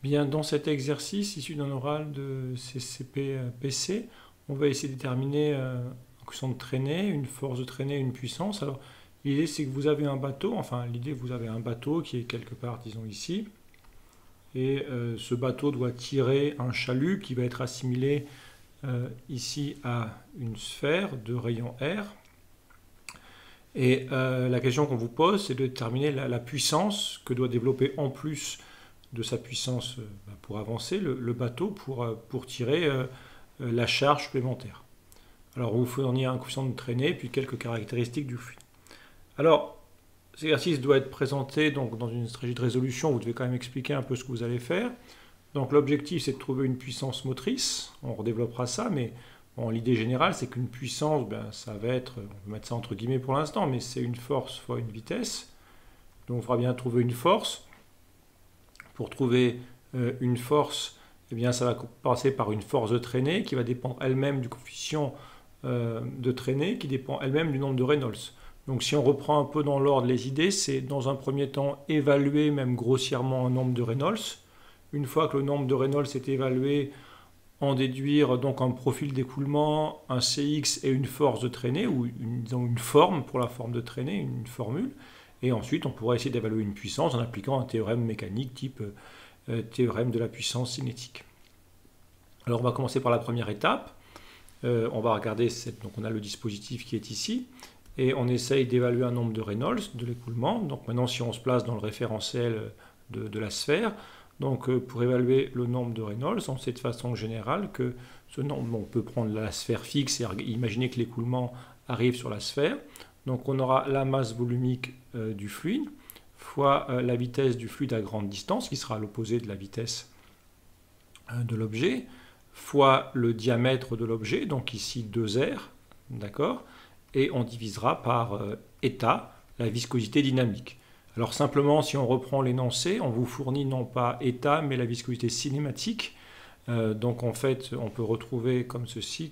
Bien, dans cet exercice issu d'un oral de CCP-PC, on va essayer de déterminer un coefficient de traînée, une force de traînée, une puissance. Alors, l'idée, c'est que vous avez un bateau, vous avez un bateau qui est quelque part, disons ici, et ce bateau doit tirer un chalut qui va être assimilé ici à une sphère de rayon R. Et la question qu'on vous pose, c'est de déterminer la puissance que doit développer en plus de sa puissance pour avancer le bateau pour tirer la charge supplémentaire. Alors on vous fournit un coefficient de traînée puis quelques caractéristiques du fluide. Alors cet exercice doit être présenté donc, dans une stratégie de résolution. Vous devez quand même expliquer un peu ce que vous allez faire. Donc l'objectif, c'est de trouver une puissance motrice. On redéveloppera ça, mais bon, l'idée générale, c'est qu'une puissance, ça va être, on va mettre ça entre guillemets pour l'instant, mais c'est une force fois une vitesse. Donc il faudra bien trouver une force. Pour trouver une force, eh bien, ça va passer par une force de traînée qui va dépendre elle-même du coefficient de traînée, qui dépend elle-même du nombre de Reynolds. Donc si on reprend un peu dans l'ordre les idées, c'est dans un premier temps évaluer même grossièrement un nombre de Reynolds. Une fois que le nombre de Reynolds est évalué, en déduire donc un profil d'écoulement, un CX et une force de traînée, ou disons une forme pour la forme de traînée, une formule. Et ensuite, on pourra essayer d'évaluer une puissance en appliquant un théorème mécanique type théorème de la puissance cinétique. Alors, on va commencer par la première étape. On va regarder, donc on a le dispositif qui est ici, et on essaye d'évaluer un nombre de Reynolds de l'écoulement. Donc maintenant, si on se place dans le référentiel de la sphère, donc pour évaluer le nombre de Reynolds, on sait de façon générale que ce nombre, on peut prendre la sphère fixe et imaginer que l'écoulement arrive sur la sphère. Donc on aura la masse volumique du fluide fois la vitesse du fluide à grande distance, qui sera à l'opposé de la vitesse de l'objet, fois le diamètre de l'objet, donc ici 2R, d'accord, et on divisera par état, la viscosité dynamique. Alors simplement, si on reprend l'énoncé, on vous fournit non pas état, mais la viscosité cinématique. Donc en fait, on peut retrouver comme ceci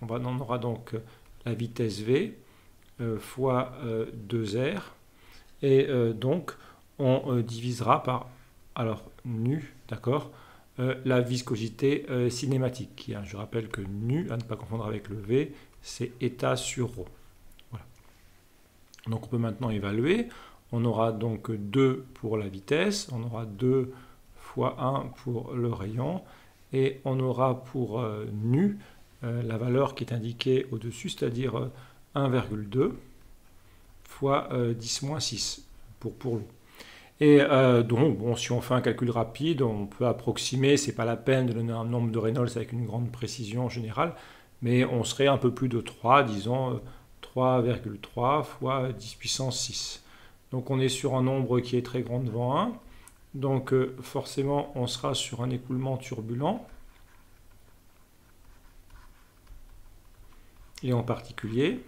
on aura donc la vitesse V, fois 2R, et donc on divisera par, alors nu, d'accord, la viscosité cinématique. Je rappelle que nu, à ne pas confondre avec le V, c'est état sur ρ. Voilà. Donc on peut maintenant évaluer. On aura donc 2 pour la vitesse, on aura 2 fois 1 pour le rayon, et on aura pour nu la valeur qui est indiquée au-dessus, c'est-à-dire 1,2 fois 10-6 pour l'eau. Et donc, bon, si on fait un calcul rapide, on peut approximer, c'est pas la peine de donner un nombre de Reynolds avec une grande précision générale, mais on serait un peu plus de 3, disons 3,3 fois 10 puissance 6. Donc on est sur un nombre qui est très grand devant 1, donc forcément on sera sur un écoulement turbulent, et en particulier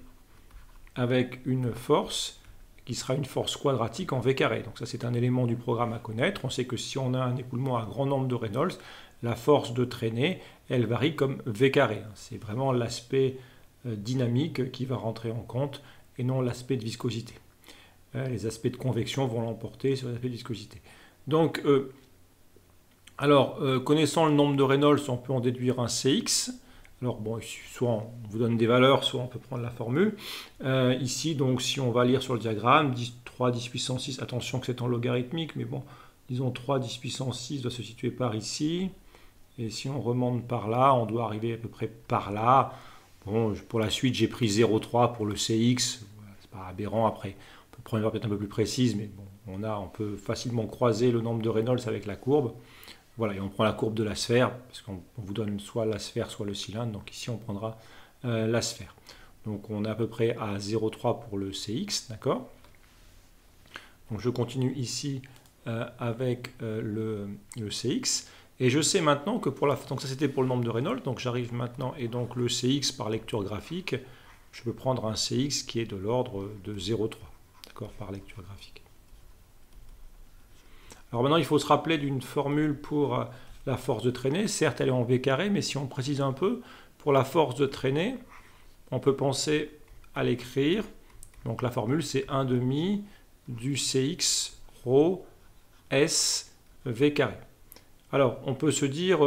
avec une force qui sera une force quadratique en V carré. Donc ça c'est un élément du programme à connaître. On sait que si on a un écoulement à grand nombre de Reynolds, la force de traînée, elle varie comme V carré. C'est vraiment l'aspect dynamique qui va rentrer en compte et non l'aspect de viscosité. Les aspects de convection vont l'emporter sur les aspects de viscosité. Donc, connaissant le nombre de Reynolds, on peut en déduire un CX. Alors bon, soit on vous donne des valeurs, soit on peut prendre la formule. Ici, donc, si on va lire sur le diagramme, 3 10 puissance 6, attention que c'est en logarithmique, mais bon, disons 3 10 puissance 6 doit se situer par ici. Et si on remonte par là, on doit arriver à peu près par là. Bon, pour la suite, j'ai pris 0,3 pour le CX. Voilà, c'est pas aberrant après. On peut prendre une valeur peut-être un peu plus précise, mais bon, on peut facilement croiser le nombre de Reynolds avec la courbe. Voilà, et on prend la courbe de la sphère, parce qu'on vous donne soit la sphère, soit le cylindre. Donc ici, on prendra la sphère. Donc on est à peu près à 0,3 pour le CX, d'accord? Donc je continue ici avec le CX. Et je sais maintenant que donc ça c'était pour le nombre de Reynolds, donc j'arrive maintenant, et donc le CX par lecture graphique, je peux prendre un CX qui est de l'ordre de 0,3, d'accord, par lecture graphique. Alors maintenant il faut se rappeler d'une formule pour la force de traînée, certes elle est en V carré, mais si on précise un peu, pour la force de traînée, on peut penser à l'écrire, donc la formule c'est 1/2 du CX ρ S V carré. Alors, on peut se dire,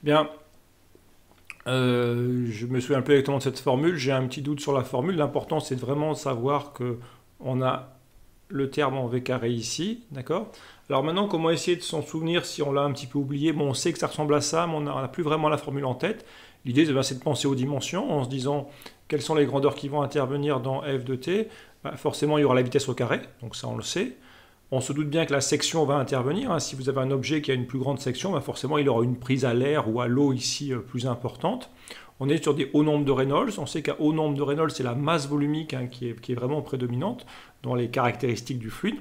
bien, je me souviens un peu exactement de cette formule, j'ai un petit doute sur la formule. L'important, c'est vraiment de savoir qu'on a le terme en v carré ici, d'accord? Alors maintenant, comment essayer de s'en souvenir si on l'a un petit peu oublié? Bon, on sait que ça ressemble à ça, mais on n'a plus vraiment la formule en tête. L'idée, c'est de penser aux dimensions en se disant quelles sont les grandeurs qui vont intervenir dans f de t. Bah, forcément, il y aura la vitesse au carré, donc ça, on le sait. On se doute bien que la section va intervenir. Si vous avez un objet qui a une plus grande section, bah forcément, il aura une prise à l'air ou à l'eau ici plus importante. On est sur des hauts nombres de Reynolds. On sait qu'un haut nombre de Reynolds, c'est la masse volumique qui est vraiment prédominante dans les caractéristiques du fluide.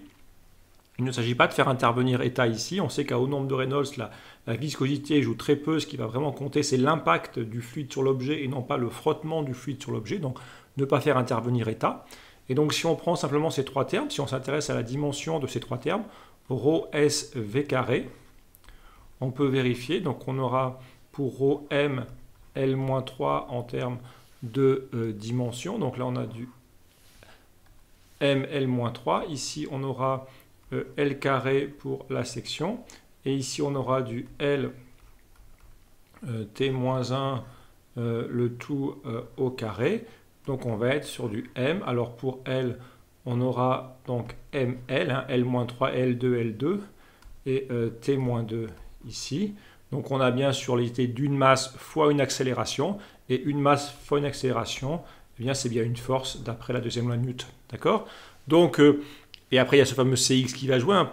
Il ne s'agit pas de faire intervenir état ici. On sait qu'à haut nombre de Reynolds, la viscosité joue très peu. Ce qui va vraiment compter, c'est l'impact du fluide sur l'objet et non pas le frottement du fluide sur l'objet. Donc, ne pas faire intervenir état. Et donc, si on prend simplement ces trois termes, si on s'intéresse à la dimension de ces trois termes, ρ s v carré, on peut vérifier. Donc, on aura pour ρ m L-3 en termes de dimension. Donc là, on a du m L-3. Ici, on aura L carré pour la section. Et ici, on aura du L T-1, le tout au carré. Donc on va être sur du M. Alors pour L, on aura donc ML, hein, L-3, L2, L2 et T-2 ici. Donc on a bien sûr l'idée d'une masse fois une accélération. Et une masse fois une accélération, eh bien c'est bien une force d'après la deuxième loi de Newton. D'accord? Donc, et après il y a ce fameux Cx qui va jouer, hein,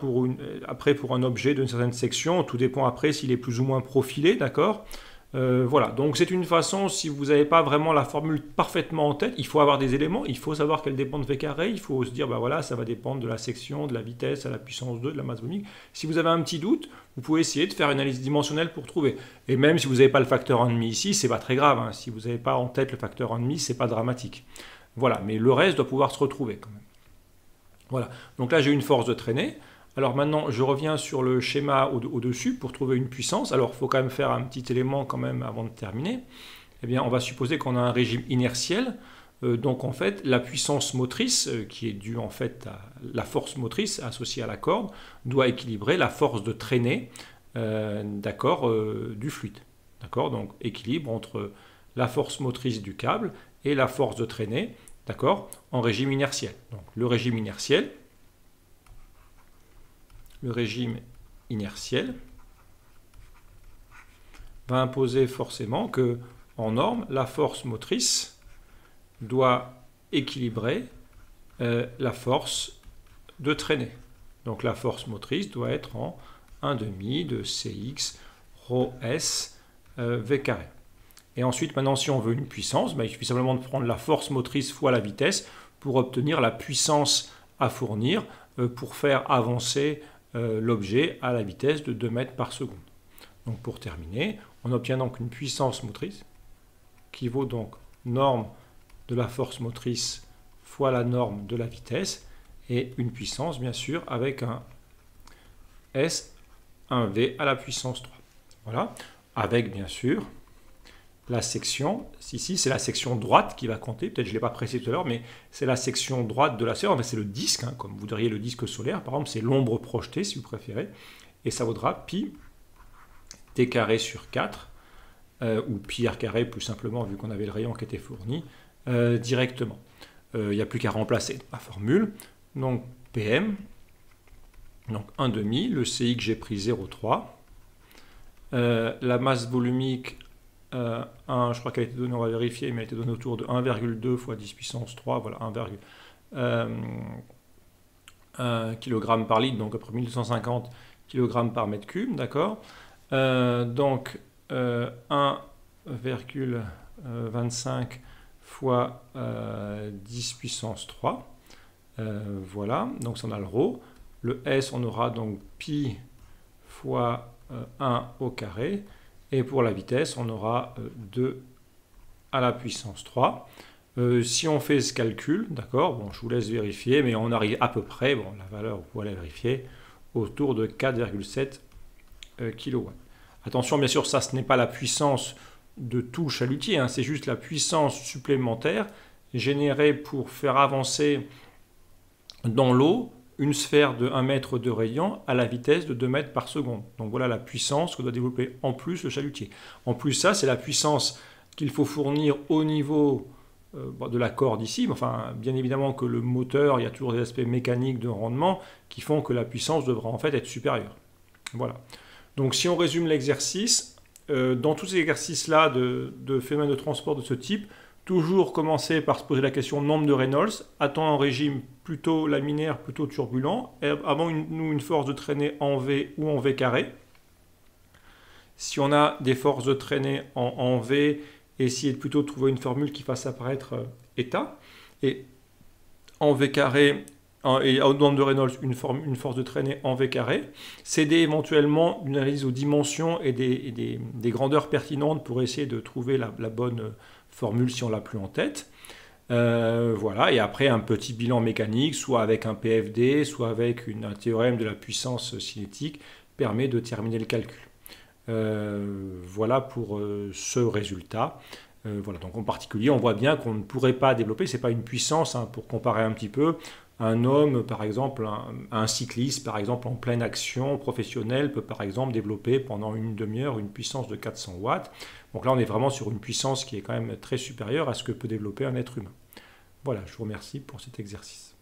après pour un objet d'une certaine section. Tout dépend après s'il est plus ou moins profilé. D'accord? Voilà, donc c'est une façon, si vous n'avez pas vraiment la formule parfaitement en tête, il faut avoir des éléments, il faut savoir qu'elle dépend de v carré, il faut se dire, ben voilà, ça va dépendre de la section, de la vitesse à la puissance 2, de la masse volumique. Si vous avez un petit doute, vous pouvez essayer de faire une analyse dimensionnelle pour trouver. Et même si vous n'avez pas le facteur 1,5 ici, c'est pas très grave, hein. Si vous n'avez pas en tête le facteur 1,5, c'est pas dramatique. Voilà, mais le reste doit pouvoir se retrouver quand même. Voilà, donc là j'ai une force de traînée. Alors maintenant, je reviens sur le schéma au-dessus pour trouver une puissance. Alors, il faut quand même faire un petit élément quand même avant de terminer. Eh bien, on va supposer qu'on a un régime inertiel. Donc, en fait, la puissance motrice, qui est due en fait à la force motrice associée à la corde, doit équilibrer la force de traînée du fluide. D'accord? Donc, équilibre entre la force motrice du câble et la force de traînée, d'accord, en régime inertiel. Donc, le régime inertiel va imposer forcément que, en norme, la force motrice doit équilibrer la force de traînée. Donc la force motrice doit être en 1,5 de Cx ρ s v carré. Et ensuite, maintenant, si on veut une puissance, il suffit simplement de prendre la force motrice fois la vitesse pour obtenir la puissance à fournir pour faire avancer l'objet à la vitesse de 2 mètres par seconde. Donc pour terminer, on obtient donc une puissance motrice qui vaut donc norme de la force motrice fois la norme de la vitesse et une puissance bien sûr avec un S 1V à la puissance 3. Voilà, avec bien sûr la section, ici c'est la section droite qui va compter, peut-être je ne l'ai pas précisé tout à l'heure, mais c'est la section droite de la sphère, c'est le disque, hein, comme vous diriez le disque solaire, par exemple c'est l'ombre projetée si vous préférez, et ça vaudra pi t carré sur 4, ou pi r carré plus simplement vu qu'on avait le rayon qui était fourni directement. Il n'y a plus qu'à remplacer la formule, donc PM, donc 1,5, le CI que j'ai pris 0,3, la masse volumique 1, je crois qu'elle a été donnée, on va vérifier, mais elle a été donnée autour de 1,2 fois 10 puissance 3, voilà, 1 kg par litre, donc à peu près 1250 kg par mètre cube, d'accord. Donc 1,25 fois 10 puissance 3, voilà, donc ça on a le ρ. Le S, on aura donc pi fois 1 au carré. Et pour la vitesse, on aura 2 à la puissance 3. Si on fait ce calcul, d'accord, bon, je vous laisse vérifier, mais on arrive à peu près, bon, la valeur, vous pouvez la vérifier, autour de 4,7 kW. Attention, bien sûr, ça, ce n'est pas la puissance de tout le chalutier, hein, c'est juste la puissance supplémentaire générée pour faire avancer dans l'eau une sphère de 1 mètre de rayon à la vitesse de 2 mètres par seconde. Donc voilà la puissance que doit développer en plus le chalutier. En plus ça, c'est la puissance qu'il faut fournir au niveau de la corde ici. Enfin, bien évidemment que le moteur, il y a toujours des aspects mécaniques de rendement qui font que la puissance devra en fait être supérieure. Voilà. Donc si on résume l'exercice, dans tous ces exercices-là de phénomènes de transport de ce type, toujours commencer par se poser la question nombre de Reynolds, a-t-on un régime plutôt laminaire, plutôt turbulent, avons-nous une force de traînée en V ou en V carré. Si on a des forces de traînée en V, essayez de plutôt trouver une formule qui fasse apparaître état. Et en V carré, et à haute nombre de Reynolds, une force de traînée en V carré. Céder éventuellement une analyse aux dimensions et des grandeurs pertinentes pour essayer de trouver la bonne formule si on l'a plus en tête. Voilà, et après un petit bilan mécanique, soit avec un PFD, soit avec un théorème de la puissance cinétique, permet de terminer le calcul. Voilà pour ce résultat. Voilà, donc en particulier, on voit bien qu'on ne pourrait pas développer, c'est pas une puissance, hein, pour comparer un petit peu. Un homme, par exemple, un cycliste, par exemple, en pleine action professionnelle, peut par exemple développer pendant une demi-heure une puissance de 400 watts. Donc là, on est vraiment sur une puissance qui est quand même très supérieure à ce que peut développer un être humain. Voilà, je vous remercie pour cet exercice.